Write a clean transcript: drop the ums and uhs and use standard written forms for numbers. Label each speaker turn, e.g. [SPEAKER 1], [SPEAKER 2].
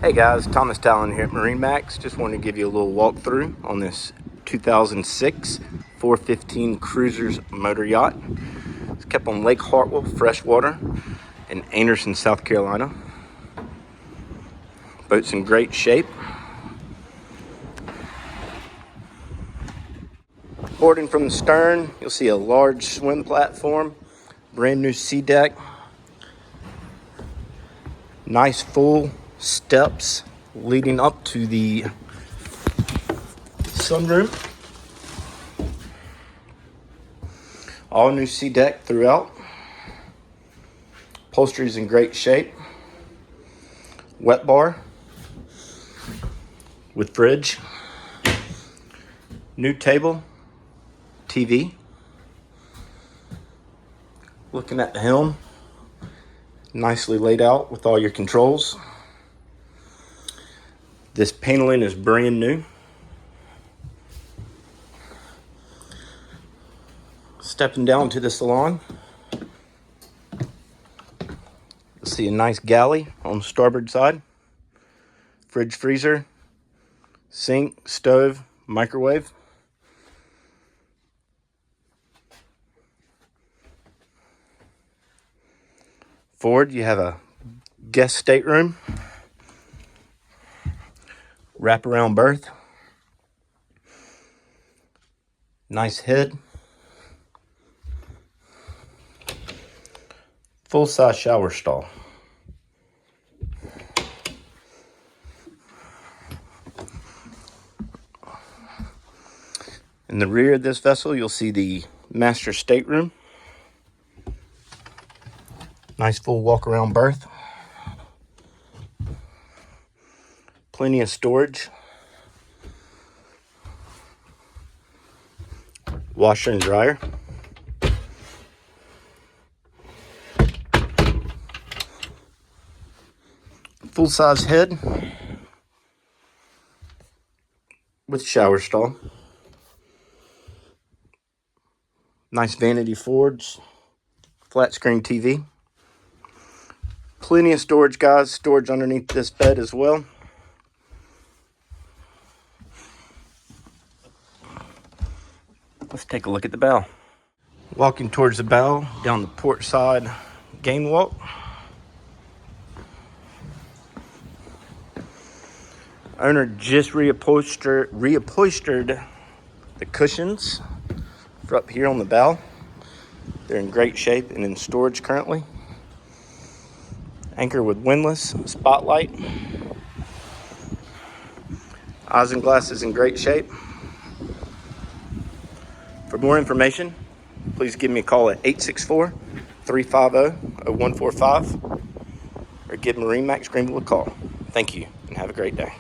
[SPEAKER 1] Hey guys, Thomas Talon here at MarineMax. Just wanted to give you a little walkthrough on this 2006 415 Cruisers motor yacht. It's kept on Lake Hartwell, freshwater in Anderson, South Carolina. Boat's in great shape. Boarding from the stern, you'll see a large swim platform, brand new sea deck, nice full steps leading up to the sunroom. All new sea deck throughout. Upholstery's in great shape. Wet bar with fridge. New table, TV. Looking at the helm, nicely laid out with all your controls. This paneling is brand new. Stepping down to the salon, you'll see a nice galley on the starboard side. Fridge, freezer, sink, stove, microwave. Forward, you have a guest stateroom, wraparound berth, nice head, full-size shower stall. In the rear of this vessel, you'll see the master stateroom. Nice full walk-around berth. Plenty of storage. Washer and dryer. Full-size head with shower stall. Nice vanity forwards. Flat screen TV. Plenty of storage, guys. Storage underneath this bed as well. Let's take a look at the bow. Walking towards the bow, down the port side gangwalk. Owner just reupholstered the cushions for up here on the bow. They're in great shape and in storage currently. Anchor with windlass, spotlight. Eyes and glass is in great shape. For more information, please give me a call at 864-350-0145 or give MarineMax Greenville a call. Thank you and have a great day.